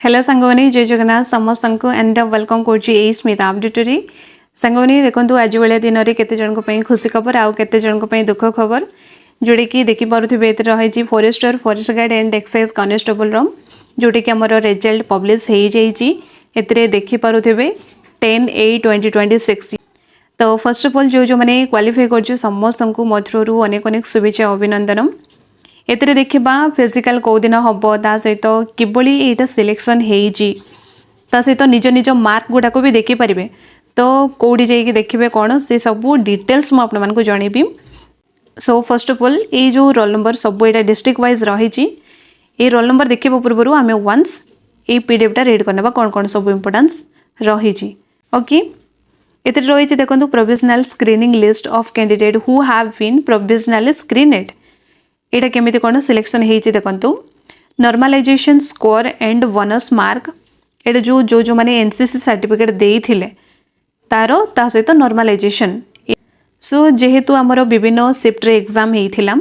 Hello सांगवानी जय जगन्नाथ समस्त को एंड वेलकम कर स्मिता अपडेटरी सांगवानी देखो आज भाया दिन में केते जन खुशी खबर आउ केते जन दुख खबर जोड़ी कि देखिपे रही forester forest guard and excise constable जोटी कि आमर रिजल्ट पब्लिश हो जाए देखिपे 10/8/2026 तो फर्स्ट ऑफ ऑल जो मैंने क्वालिफाई कर समस्त को मध्य अनेक अनेक शुभेच्छा अभिनंदन एते देखा फिजिकाल कौ दिन हम ता सहित किभली यहाँ सिलेक्शन होता सहित निज निज मार्क गुड़ाक भी देखिपारे तो कौटी जाइए देखिए कौन से सब डिटेल्स मुझे जनइबी। सो फर्स्ट ऑफ ऑल ये जो रोल नंबर सब यहाँ डिस्ट्रिक्ट वाइज रही रोल नंबर देखा पूर्व आम वंस ये पीडीएफटा रीड करना कौन कौन सब इम्पोर्टान्स रही ओके। ये रही देखो provisional screening list of candidate who have been provisionally screened यहाँ केमी कौन सिलेक्शन होती देखु normalisation score and bonus mark ये जो जो जो मैंने एनसीसी सर्टिफिकेट देते तार ता सहित नॉर्मलाइजेशन सो जेहेतु आमर विभिन्न शिफ्ट एग्जाम होता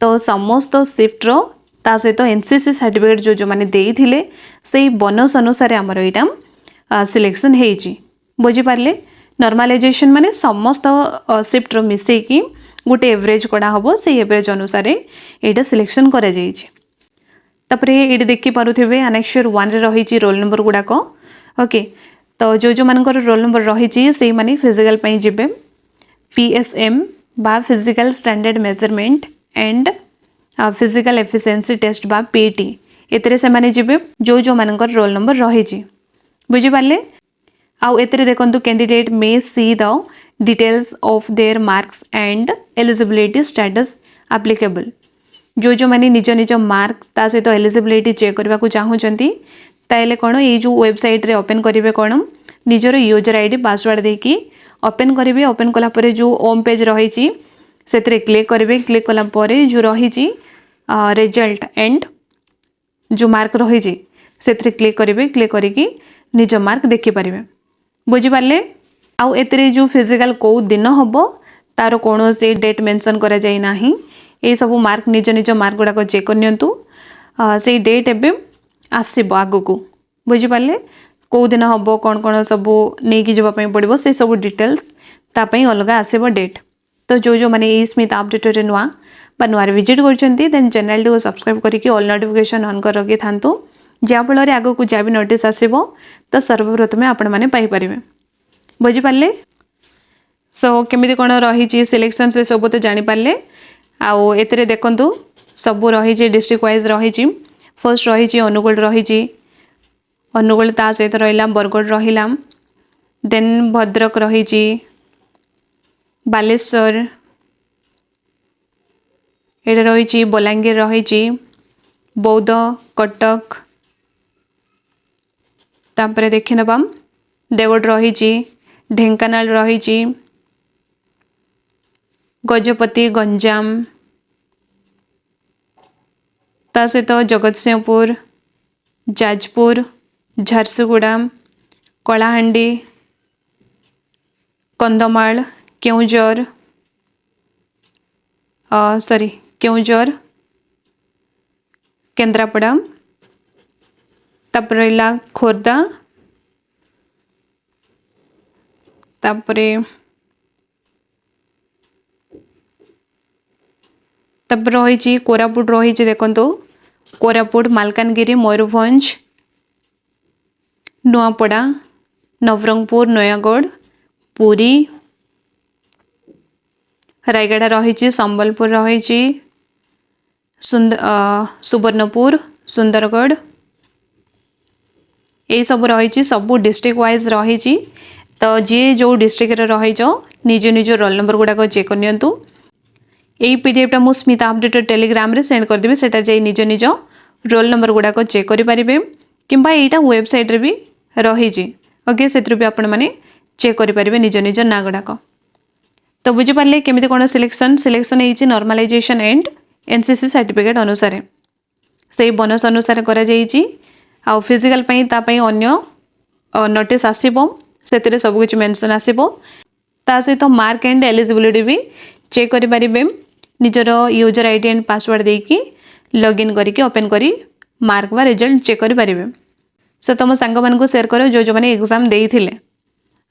तो समस्त शिफ्ट ता सहित एनसीसी सर्टिफिकेट जो जो मैंने देते से बोनस अनुसार आमर यहाँ सिलेक्शन होती बुझीपारे नॉर्मलाइजेशन माने समस्त शिफ्ट मिसेकी गोटे एवरेज कड़ा हम से एवरेज अनुसार यहाँ सिलेक्शन कर ये देखिपे आनेक्सर 1 रही रोल नंबर गुड़ाक ओके। तो जो जो मानकर रोल नंबर रही से माने फिजिकल जीवे पीएसएम बा physical standard measurement and physical efficiency test बा पीटी एतरे से माने जीवे जो जो मानकर रोल नंबर रही बुझीपारे। आउ एतरे देखंतु candidate may see the details of their marks and eligibility status applicable जो जो मैंने निज निज मार्क ता सहित एलिजिबिलिटी चेक करने को चाहूँगी ताइले कौन ये जो वेबसाइट रे ओपन करेंगे कौन निजर यूजर आईडी पासवर्ड देकी ओपन करेंगे ओपन कलापर जो होम पेज रही से क्लिक करेंगे क्लिक कलापर जो रही रिजल्ट एंड जो मार्क रही से क्लिक करेंगे क्लिक करके निज मार्क देखिपारे बुझीपारे। आउ एतरे जो फिजिकल कौ दिन हम तार कौन से डेट मेंशन करा जाए ना ये सब मार्क निज निज मार्क गुड़ाक चेक करनियंतु से डेट एवं आसब आग को बुझीपारे कौ दिन हम कौन कौन सब नहीं जावाई पड़ो से सब डिटेल्स तापाई अलग आसब डेट। तो जो जो मैंने ये स्मिता अपडेटर नुआ बा नुआ विजिट कर चैनल को सब्सक्राइब करके ऑल नोटिफिकेशन ऑन कर रखी था जहाँफल आग को जहाँ भी नोटिस आसब तो सर्वप्रथमें आपण मैंने पाइपर बुझीपारे। सो केमी कौन रही सिलेक्शन से सब तो जानीपारे आउ एतरे देखंतु सब रही डिस्ट्रिक्ट वाइज रही फर्स्ट रही अनुगुल रही अनुगुल ता सहित रहा बरगढ़ रहा देन भद्रक रही बालेश्वर ये रही बलांगीर रही बौद्ध कटक तापर देखि नबा देवगढ़ रही ढेंकानाल रही गजपति गंजाम ता सहित जगतसिंहपुर जाजपुर झारसुगुड़ा कलाहांडी कंधमाल केउंझर केउंझर केन्द्रापड़ा तापर रहा खोर्धा तापरे तब रही कोरापुट रही देखो कोरापुट मालकानगिरी मयूरभंज नुआपड़ा नवरंगपुर नयागढ़ पुरी रायगढ़ रही संबलपुर रही सुवर्णपुर सुंदरगढ़ ये सब रही सब डिस्ट्रिक्ट वाइज रही तो जी जो डिस्ट्रिक्ट रही निज निज रोल नंबर गुड़ाक चेक करनियंतु यही पीडीएफटा मु स्मिता अपडेटर टेलीग्राम रे सेंड करदेवी सेटा जाई निज निज रोल नंबर गुड़ाक चेक करेंगे किंबा यहाँ वेबसाइट रे भी रही ओके से भी आपण मैंने चेक करेंगे निज निज ना गुड़ाक। तो बुझीपारे केमी कौन सिलेक्शन सिलेक्शन होती नॉर्मलाइजेशन एंड एनसीसी सर्टिफिकेट अनुसार से बोनस अनुसार करा आउ फिजिकल तापाई अन्य नोटिस आसब से सबकि मेंशन आसब ता सहित मार्क एंड एलिजिबिलिटी भी चेक करेंगे निजर यूजर आईडी एंड पासवर्ड देकी लॉगिन करके ओपन करी मार्क वा रिजल्ट चेक करेंगे। सो तुम सांग मानक सेयार कर जो जो मैंने एग्जाम देते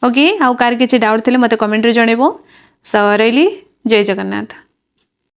ओके आउ कार किसी डाउट थे मत कमेंट जनइब सो रही जय जगन्नाथ।